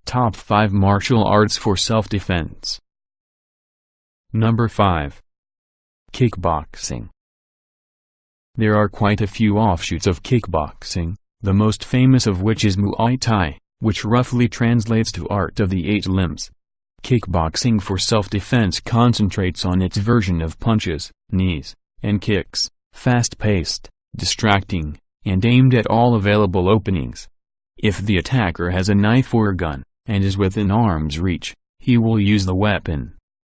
Top 5 Martial Arts for Self-Defense. Number 5. Kickboxing. There are quite a few offshoots of kickboxing, the most famous of which is Muay Thai, which roughly translates to Art of the Eight Limbs. Kickboxing for self-defense concentrates on its version of punches, knees, and kicks, fast-paced, distracting, and aimed at all available openings. If the attacker has a knife or a gun, and is within arm's reach, he will use the weapon.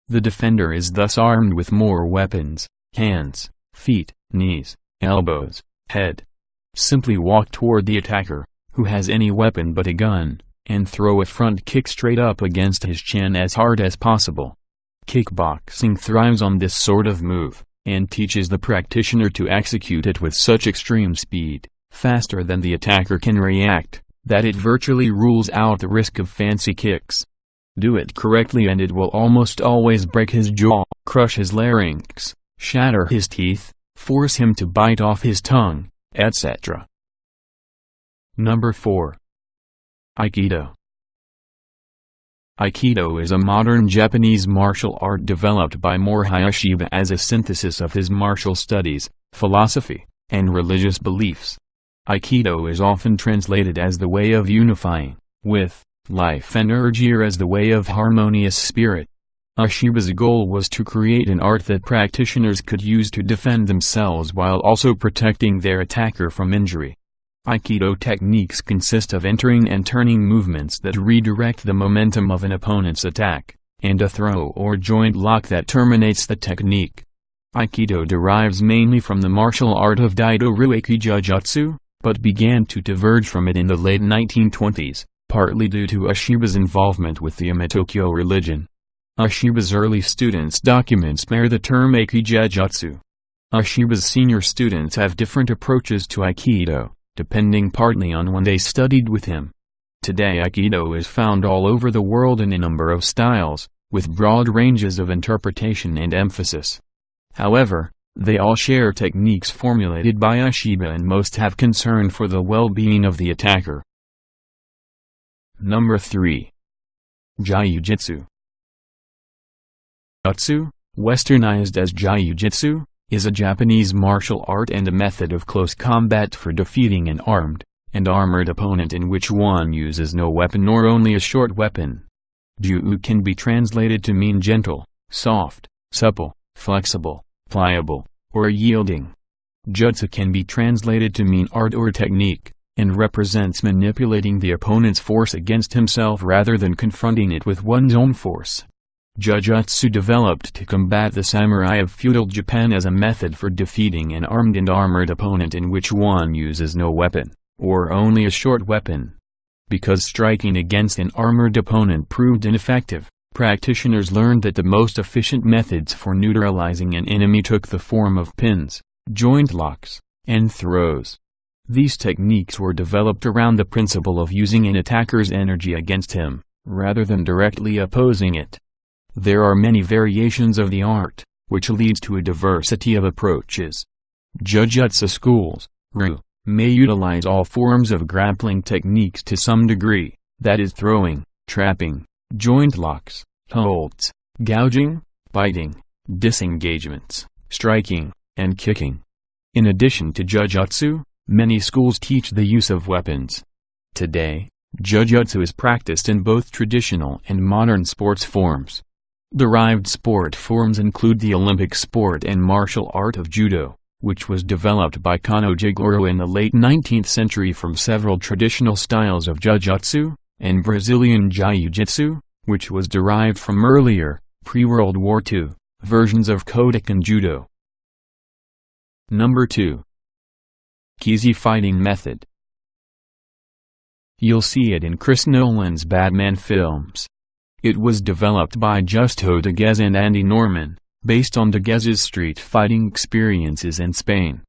The defender is thus armed with more weapons: hands, feet, knees, elbows, head. Simply walk toward the attacker, who has any weapon but a gun, and throw a front kick straight up against his chin as hard as possible. Kickboxing thrives on this sort of move, and teaches the practitioner to execute it with such extreme speed, faster than the attacker can react, that it virtually rules out the risk of fancy kicks. Do it correctly and it will almost always break his jaw, crush his larynx, shatter his teeth, force him to bite off his tongue, etc. Number 4. Aikido. Aikido is a modern Japanese martial art developed by Morihei Ueshiba as a synthesis of his martial studies, philosophy, and religious beliefs. Aikido is often translated as the way of unifying, with, life energy or as the way of harmonious spirit. Ueshiba's goal was to create an art that practitioners could use to defend themselves while also protecting their attacker from injury. Aikido techniques consist of entering and turning movements that redirect the momentum of an opponent's attack, and a throw or joint lock that terminates the technique. Aikido derives mainly from the martial art of Daido-Rueki Jujutsu, but began to diverge from it in the late 1920s, partly due to Ueshiba's involvement with the Amatokyo religion. Ueshiba's early students' documents bear the term Eiki-Jujutsu. Ueshiba's senior students have different approaches to Aikido, depending partly on when they studied with him. Today Aikido is found all over the world in a number of styles, with broad ranges of interpretation and emphasis. However, they all share techniques formulated by Ueshiba and most have concern for the well-being of the attacker. Number 3. Jiu-Jitsu. Jutsu, westernized as Jiu-Jitsu, is a Japanese martial art and a method of close combat for defeating an armed and armored opponent in which one uses no weapon nor only a short weapon. Jiu can be translated to mean gentle, soft, supple, flexible, pliable, or yielding. Jutsu can be translated to mean art or technique, and represents manipulating the opponent's force against himself rather than confronting it with one's own force. Jujutsu developed to combat the samurai of feudal Japan as a method for defeating an armed and armored opponent in which one uses no weapon, or only a short weapon. Because striking against an armored opponent proved ineffective, practitioners learned that the most efficient methods for neutralizing an enemy took the form of pins, joint locks, and throws. These techniques were developed around the principle of using an attacker's energy against him, rather than directly opposing it. There are many variations of the art, which leads to a diversity of approaches. Jujutsu schools, Ryu, may utilize all forms of grappling techniques to some degree, that is throwing, trapping, joint locks, holds, gouging, biting, disengagements, striking, and kicking. In addition to Jujutsu, many schools teach the use of weapons. Today, Jujutsu is practiced in both traditional and modern sports forms. Derived sport forms include the Olympic sport and martial art of Judo, which was developed by Kano Jigoro in the late 19th century from several traditional styles of Jujutsu, and Brazilian Jiu-Jitsu, which was derived from earlier, pre-World War II, versions of Kodokan Judo. Number 2. Keizi fighting method. You'll see it in Chris Nolan's Batman films. It was developed by Justo Deguez and Andy Norman, based on Deguez's street fighting experiences in Spain.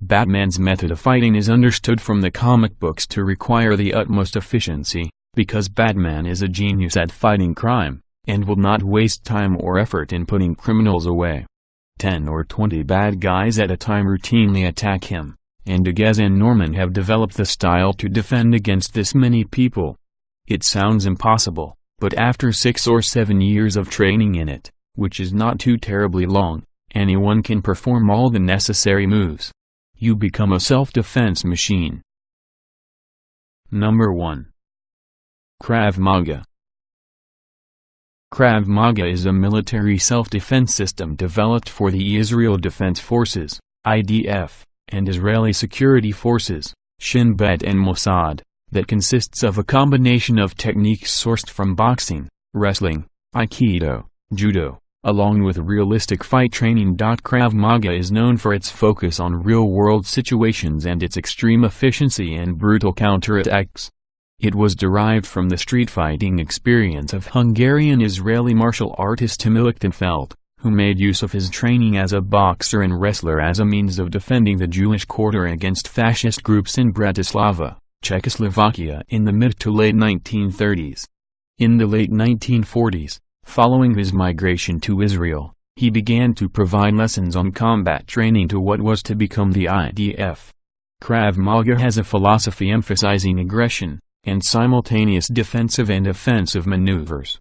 Batman's method of fighting is understood from the comic books to require the utmost efficiency, because Batman is a genius at fighting crime, and will not waste time or effort in putting criminals away. 10 or 20 bad guys at a time routinely attack him, and Degaz and Norman have developed the style to defend against this many people. It sounds impossible, but after 6 or 7 years of training in it, which is not too terribly long, anyone can perform all the necessary moves. You become a self-defense machine. Number 1. Krav Maga. Krav Maga is a military self-defense system developed for the Israel Defense Forces, IDF, and Israeli Security Forces, Shin Bet and Mossad, that consists of a combination of techniques sourced from boxing, wrestling, aikido, judo, along with realistic fight training. Krav Maga is known for its focus on real-world situations and its extreme efficiency and brutal counterattacks. It was derived from the street fighting experience of Hungarian-Israeli martial artist Timur Lichtenfeld, who made use of his training as a boxer and wrestler as a means of defending the Jewish quarter against fascist groups in Bratislava, Czechoslovakia in the mid to late 1930s. In the late 1940s, following his migration to Israel, he began to provide lessons on combat training to what was to become the IDF. Krav Maga has a philosophy emphasizing aggression, and simultaneous defensive and offensive maneuvers.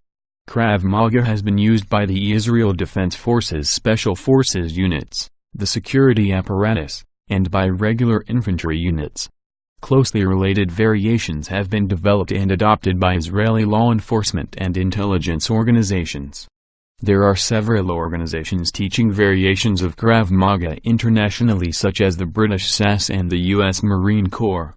Krav Maga has been used by the Israel Defense Forces Special Forces units, the security apparatus, and by regular infantry units. Closely related variations have been developed and adopted by Israeli law enforcement and intelligence organizations. There are several organizations teaching variations of Krav Maga internationally, such as the British SAS and the U.S. Marine Corps.